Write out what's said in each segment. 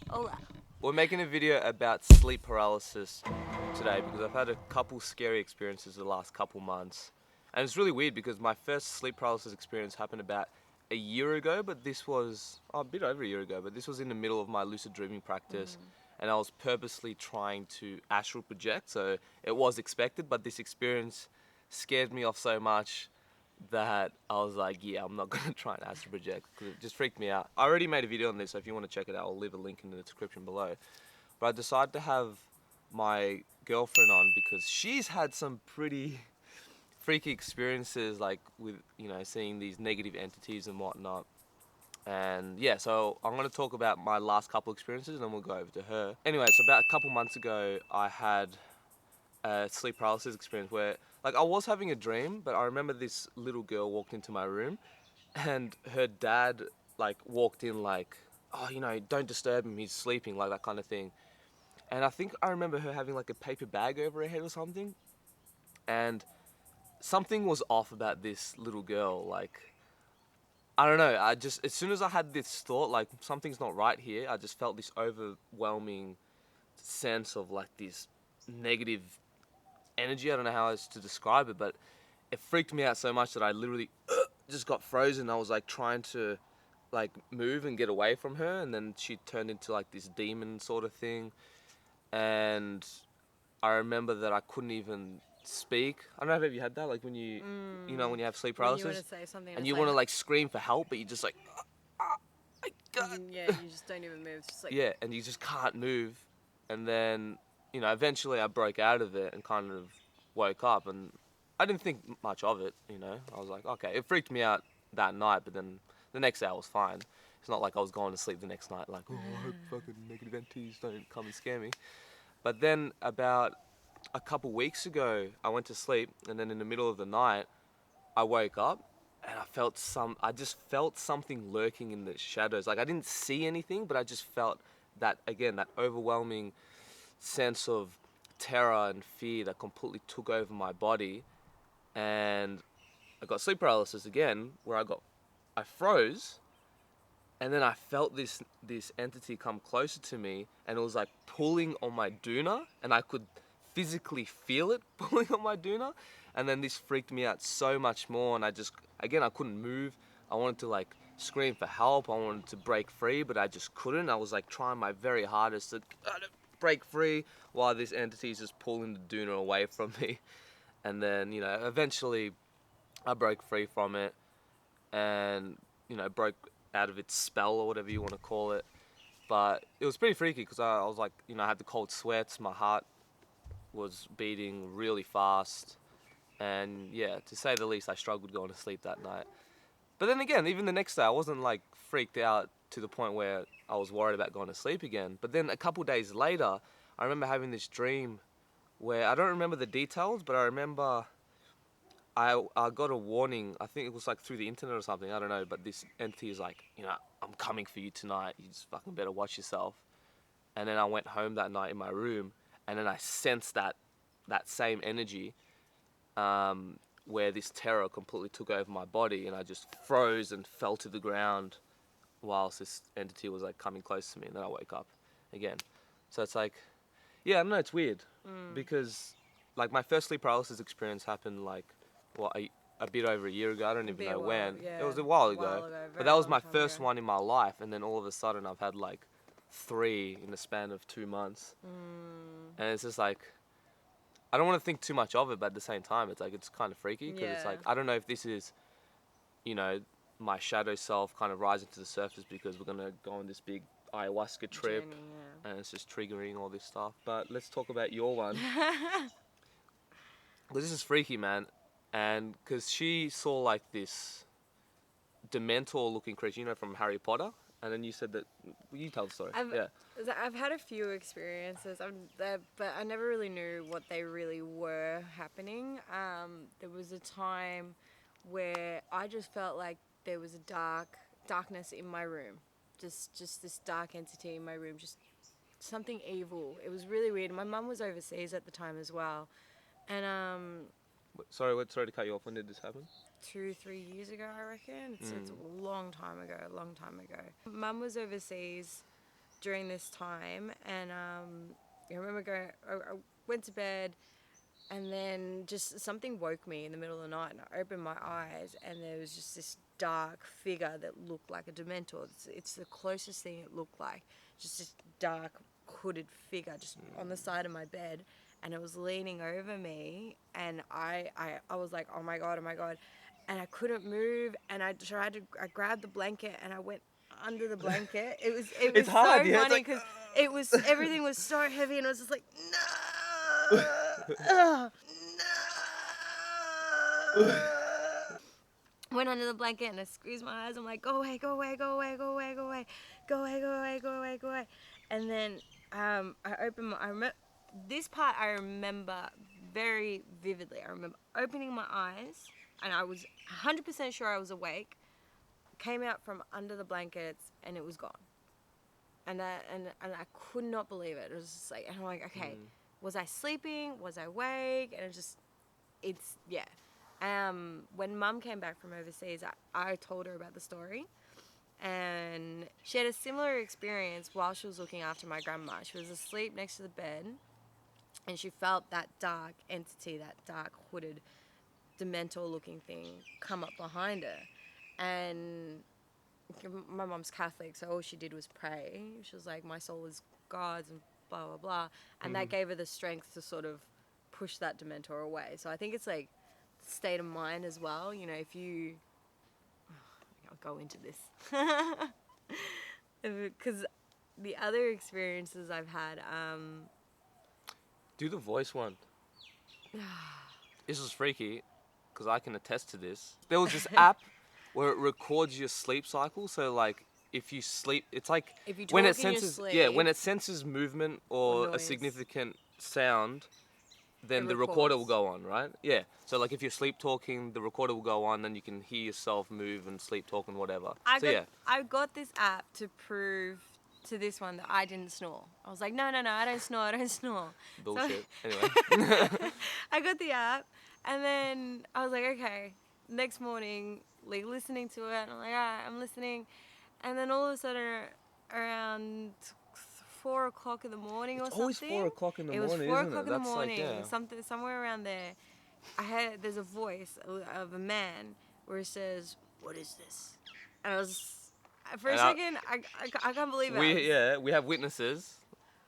Hola. We're making a video about sleep paralysis today because I've had a couple scary experiences the last couple months. And it's really weird because my first sleep paralysis experience happened about a year ago, but this was a bit over a year ago, but this was in the middle of my lucid dreaming practice. And I was purposely trying to astral project, so it was expected, but this experience scared me off so much that I was like, yeah, I'm not gonna try and astral project because it just freaked me out. I already made a video on this, so if you want to check it out, I'll leave a link in the description below. But I decided to have my girlfriend on because she's had some pretty freaky experiences, like with, you know, seeing these negative entities and whatnot. And yeah, so I'm gonna talk about my last couple experiences and then we'll go over to her. Anyway, so about a couple months ago, I had a sleep paralysis experience where, like, I was having a dream, but I remember this little girl walked into my room and her dad, like, walked in like, oh, you know, don't disturb him, he's sleeping, like that kind of thing. And I think I remember her having like a paper bag over her head or something. And something was off about this little girl. Like, I don't know. I just, as soon as I had this thought, like, something's not right here, I just felt this overwhelming sense of like this negative energy. I don't know how else to describe it, but it freaked me out so much that I literally just got frozen. I was like trying to like move and get away from her, and then she turned into like this demon sort of thing. And I remember that I couldn't even speak. I don't know if you had that, like when you know, when you have sleep When you want to paralysis say something and and it's you like, want to like scream for help, but you just like, I can't. you just don't even move. It's just like, Yeah, and you just can't move. And then, you know, eventually I broke out of it and kind of woke up, and I didn't think much of it, you know. I was like, okay, it freaked me out that night, but then the next day I was fine. It's not like I was going to sleep the next night like, oh, I hope fucking negative entities don't come and scare me. But then about a couple weeks ago, I went to sleep, and then in the middle of the night, I woke up, and I just felt something lurking in the shadows. Like, I didn't see anything, but I just felt that, again, that overwhelming sense of terror and fear that completely took over my body. And I got sleep paralysis again, where I froze, and then I felt this entity come closer to me, and it was like pulling on my doona, and I could physically feel it pulling on my doona. And then this freaked me out so much more, and I just, again, I couldn't move. I wanted to like scream for help, I wanted to break free, but I just couldn't. I was like trying my very hardest to break free while this entity is just pulling the doona away from me. And then, you know, eventually I broke free from it, and, you know, broke out of its spell or whatever you want to call it. But it was pretty freaky because I was like, you know, I had the cold sweats, my heart was beating really fast, and yeah, to say the least, I struggled going to sleep that night. But then again, even the next day, I wasn't like freaked out to the point where I was worried about going to sleep again. But then a couple days later, I remember having this dream where I don't remember the details, but I remember I got a warning. I think it was like through the internet or something. I don't know. But this entity is like, you know, I'm coming for you tonight. You just fucking better watch yourself. And then I went home that night in my room, and then I sensed that same energy, where this terror completely took over my body, and I just froze and fell to the ground whilst this entity was like coming close to me. And then I woke up again. So it's like, yeah, I don't know. It's weird because like my first sleep paralysis experience happened like what a bit over a year ago. I don't even be a know while, when. yeah, It was a while a ago. while ago, But very that was long my time first ago. one in my life, and then all of a sudden I've had like 3 in the span of 2 months. And it's just like, I don't want to think too much of it, but at the same time it's like it's kind of freaky because it's Yeah. like I don't know if this is, you know, my shadow self kind of rising to the surface because we're gonna go on this big ayahuasca trip, Journey, and it's just triggering all this stuff. But let's talk about your one. yeah. Because this is freaky, man. And because she saw like this Dementor looking creature, you know, from Harry Potter. And then you said that, well, you tell the story. I've Yeah. I've had a few experiences, but I never really knew what they really were happening. There was a time where I just felt like there was a darkness in my room, just this dark entity in my room, just something evil. It was really weird. My mum was overseas at the time as well, and Sorry to cut you off. When did this happen? 2-3 years ago, I reckon. It's a long time ago. Mum was overseas, during this time, and I remember I went to bed, and then just something woke me in the middle of the night, and I opened my eyes, and there was just this dark figure that looked like a Dementor. It's the closest thing it looked like, just this dark hooded figure just on the side of my bed, and it was leaning over me, and I was like, oh my god, and I couldn't move, and I grabbed the blanket, and I went under the blanket. It was It's hard, so yeah, it's funny like, because it was, everything was so heavy, and I was just like, no, no. Went under the blanket, and I squeezed my eyes. I'm like, go away, go away, go away, go away, go away, go away, go away, go away, go away. And then I opened my, this part I remember very vividly. I remember opening my eyes, and I was 100% sure I was awake. Came out from under the blankets, and it was gone. And I could not believe it. It was just like, and I'm like, okay, was I sleeping? Was I awake? And yeah. When Mum came back from overseas, I told her about the story, and she had a similar experience while she was looking after my grandma. She was asleep next to the bed, and she felt that dark entity, that dark hooded Dementor looking thing come up behind her. And my mum's Catholic, so all she did was pray. She was like, my soul is God's, and blah blah blah, and that gave her the strength to sort of push that Dementor away. So I think it's like state of mind as well, you know. If you, I'll go into this because the other experiences I've had, Do the voice one. This is freaky, because I can attest to this. There was this app where it records your sleep cycle. So like, if you sleep, it's like if you talk when it in senses, your sleep, yeah, when it senses movement or a noise, significant sound, then it the recorder will records. go on, right? Yeah. So like, if you're sleep talking, the recorder will go on, then you can hear yourself move and sleep talk and whatever. I got this app to prove to this one that I didn't snore. I was like, no, I don't snore, I don't snore. Bullshit. So, Anyway. I got the app, and then I was like, okay. Next morning, like listening to it, and I'm like, alright, I'm listening, and then all of a sudden, around 4 o'clock in the morning or It's something. always 4 o'clock in the It was morning, 4 isn't o'clock it? in the That's morning, like, yeah. somewhere around there. There's a voice of a man where it says, "What is this?" And I was, for a And second, I can't believe it. We have witnesses,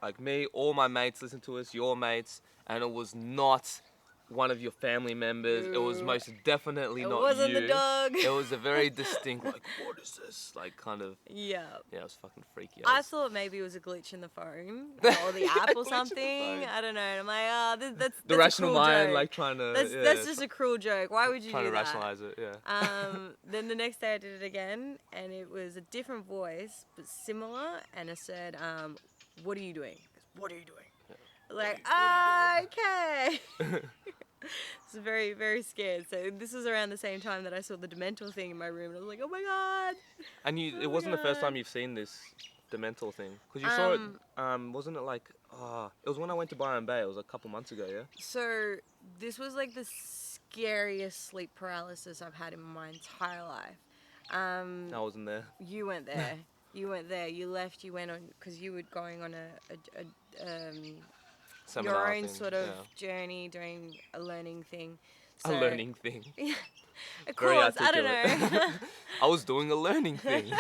like me, all my mates listen to us, your mates, and it was not one of your family members. It was most definitely It not wasn't you. the dog. It was a very distinct, like, what is this? Like, kind of. Yeah. Yeah, it was fucking freaky. I thought maybe it was a glitch in the phone or the app or Glitch in the something. phone. I don't know. And I'm like, that's The a rational cruel mind, joke. like, trying to. That's just a cruel joke. Why would you trying do to that? rationalize it, yeah. Then the next day I did it again, and it was a different voice but similar, and it said, "What are you doing?" What are you doing? Yeah. Like, okay. I was very, very scared. So this was around the same time that I saw the Dementor thing in my room, and I was like, oh my god. And it wasn't the first time you've seen this Dementor thing, because you saw it. Wasn't it like? It was when I went to Byron Bay. It was a couple months ago, yeah. So this was like the scariest sleep paralysis I've had in my entire life. I wasn't there. You went there. You went there. You left. You went on because you were going on Seminar your own thing, sort of yeah. journey, doing a learning thing. A learning thing. Yeah, of Very course. I don't articulate. know. I was doing a learning thing.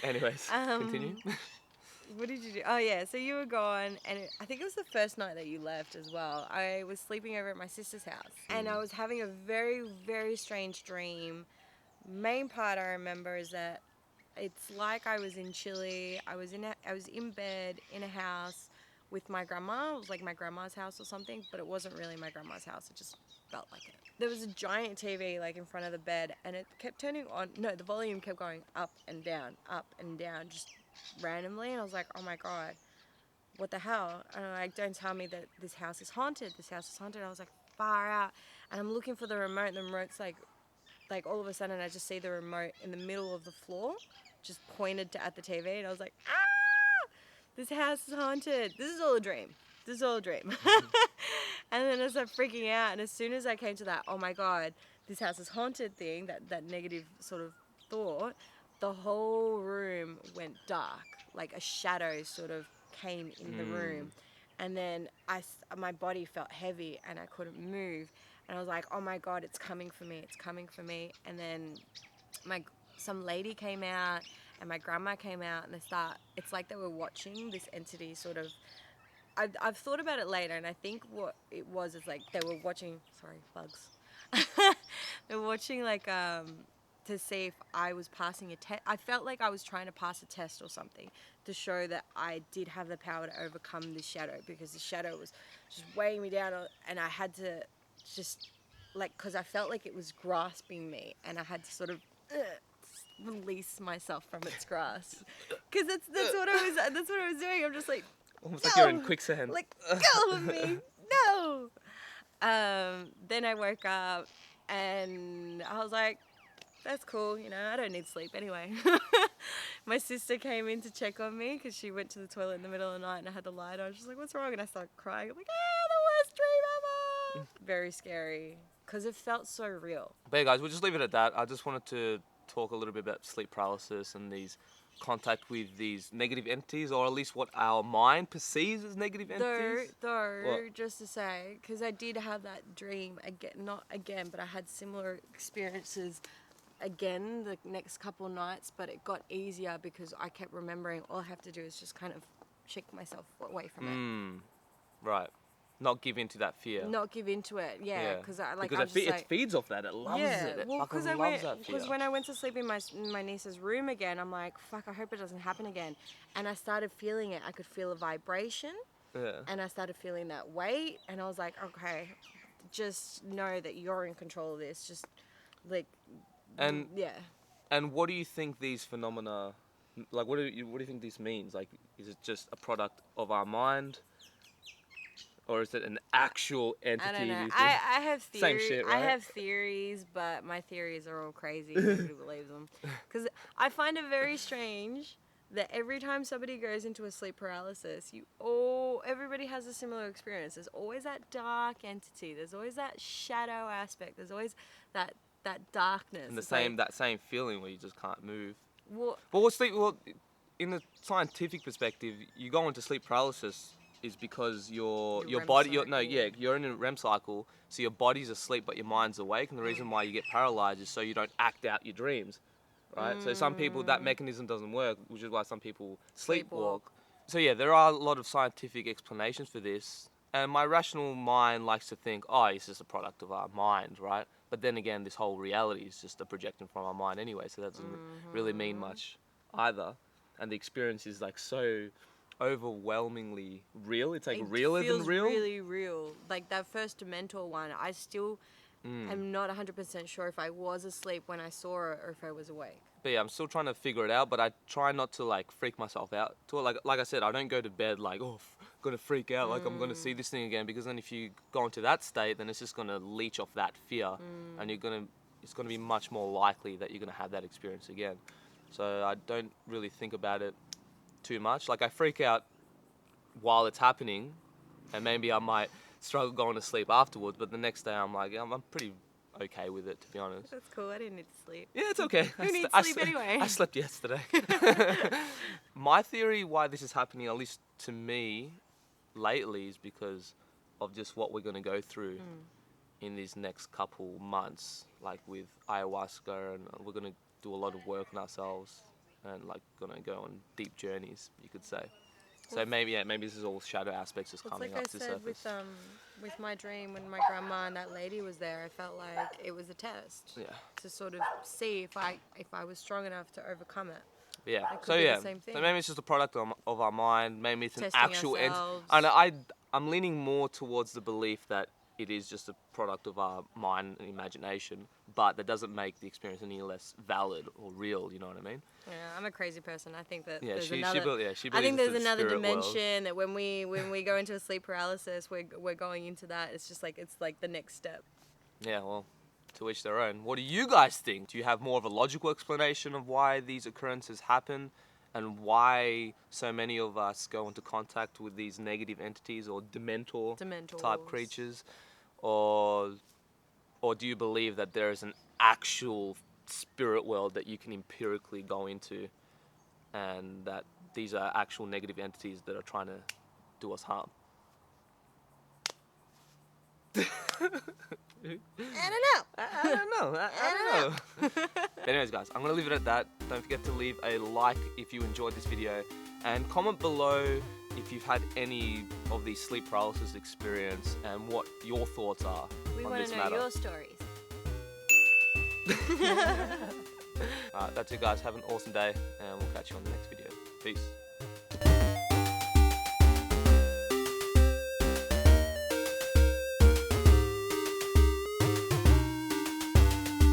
Anyways, continue. What did you do? Oh yeah, so you were gone, and I think it was the first night that you left as well. I was sleeping over at my sister's house, and I was having a very, very strange dream. Main part I remember is that it's like I was in Chile. I was in bed in a house with my grandma. It was like my grandma's house or something, but it wasn't really my grandma's house. It just felt like it. There was a giant TV like in front of the bed, and it kept turning on. No, the volume kept going up and down, just randomly. And I was like, oh my god, what the hell? And I'm like, don't tell me that this house is haunted. This house is haunted. I was like, far out. And I'm looking for the remote, and the remote's like all of a sudden I just see the remote in the middle of the floor, just pointed at the TV, and I was like, ah, this house is haunted. This is all a dream. And then I started freaking out, and as soon as I came to that, oh my god, this house is haunted thing, that negative sort of thought, the whole room went dark. like a shadow sort of came in the room, and then my body felt heavy and I couldn't move, and I was like, oh my God, it's coming for me, it's coming for me. And then some lady came out and my grandma came out, and it's like they were watching this entity sort of. I've thought about it later, and I think what it was is like they were watching. Sorry, bugs. They were watching like to see if I was passing a test. I felt like I was trying to pass a test or something to show that I did have the power to overcome this shadow, because the shadow was just weighing me down, and I had to just because I felt like it was grasping me, and I had to sort of release myself from its grasp, because that's what I was doing. I'm just like. Almost No! like you're in quicksand. Like, go with me! No! Then I woke up and I was like, that's cool, I don't need sleep anyway. My sister came in to check on me because she went to the toilet in the middle of the night and I had the light on. She's like, what's wrong? And I started crying. I'm like, the worst dream ever! Very scary, because it felt so real. But yeah, guys, we'll just leave it at that. I just wanted to talk a little bit about sleep paralysis and these contact with these negative entities, or at least what our mind perceives as negative entities. Just to say, because I did have that dream again, not again, but I had similar experiences again the next couple nights, but it got easier because I kept remembering all I have to do is just kind of shake myself away from it. Right. Not give in to that fear. Not give into it, yeah. Because it feeds off that. It loves it. It fucking loves that fear. Because when I went to sleep in my niece's room again, I'm like, fuck, I hope it doesn't happen again. And I started feeling it. I could feel a vibration. Yeah. And I started feeling that weight. And I was like, okay, just know that you're in control of this. Just like, yeah. And what do you think these phenomena, like, what do you think this means? Like, is it just a product of our mind? Or is it an actual entity? I don't know. I have theories. Same shit, right? I have theories, but my theories are all crazy. Nobody believes them. Because I find it very strange that every time somebody goes into a sleep paralysis, everybody has a similar experience. There's always that dark entity. There's always that shadow aspect. There's always that darkness. And that same feeling where you just can't move. Well, in the scientific perspective, you go into sleep paralysis is because your REM body, cycle. you're in a REM cycle, so your body's asleep but your mind's awake, and the reason why you get paralyzed is so you don't act out your dreams, right? So some people, that mechanism doesn't work, which is why some people sleepwalk. So yeah, there are a lot of scientific explanations for this, and my rational mind likes to think, oh, it's just a product of our mind, right? But then again, this whole reality is just a projection from our mind anyway, so that doesn't really mean much either, and the experience is like so overwhelmingly real. It's like realer than real. It feels really real. Like that first mental one, I still am not 100% sure if I was asleep when I saw it or if I was awake. But yeah, I'm still trying to figure it out, but I try not to like freak myself out to it. Like I said, I don't go to bed like, oh, gonna freak out, like I'm gonna see this thing again, because then if you go into that state, then it's just gonna leech off that fear, and it's gonna be much more likely that you're gonna have that experience again. So I don't really think about it too much. Like I freak out while it's happening, and maybe I might struggle going to sleep afterwards, but the next day I'm like, I'm pretty okay with it, to be honest. That's cool. I didn't need to sleep. Yeah, it's okay. Who needs sleep anyway? I slept yesterday. My theory why this is happening, at least to me, lately, is because of just what we're going to go through in these next couple months, like with ayahuasca, and we're going to do a lot of work on ourselves, and like gonna go on deep journeys, you could say. So maybe this is all shadow aspects just coming up to surface. Like I said with my dream, when my grandma and that lady was there, I felt like it was a test. Yeah. To sort of see if I was strong enough to overcome it. Yeah. It could be the same thing. So maybe it's just a product of our mind. Maybe it's Testing an actual ourselves. And I'm leaning more towards the belief that it is just a product of our mind and imagination, but that doesn't make the experience any less valid or real. You know what I mean? Yeah, I'm a crazy person. I think that Yeah, there's she another. believes I think there's it's the another spirit world. dimension that when we go into a sleep paralysis, we're going into that. It's just like it's like the next step. Yeah, well, to each their own. What do you guys think? Do you have more of a logical explanation of why these occurrences happen, and why so many of us go into contact with these negative entities or dementor type creatures, or do you believe that there is an actual spirit world that you can empirically go into, and that these are actual negative entities that are trying to do us harm. I don't know. I don't know. But anyways, guys, I'm gonna leave it at that. Don't forget to leave a like if you enjoyed this video, and comment below if you've had any of these sleep paralysis experience and what your thoughts are We on want this to know matter. your stories. That's it, guys. Have an awesome day, and we'll catch you on the next video. Peace.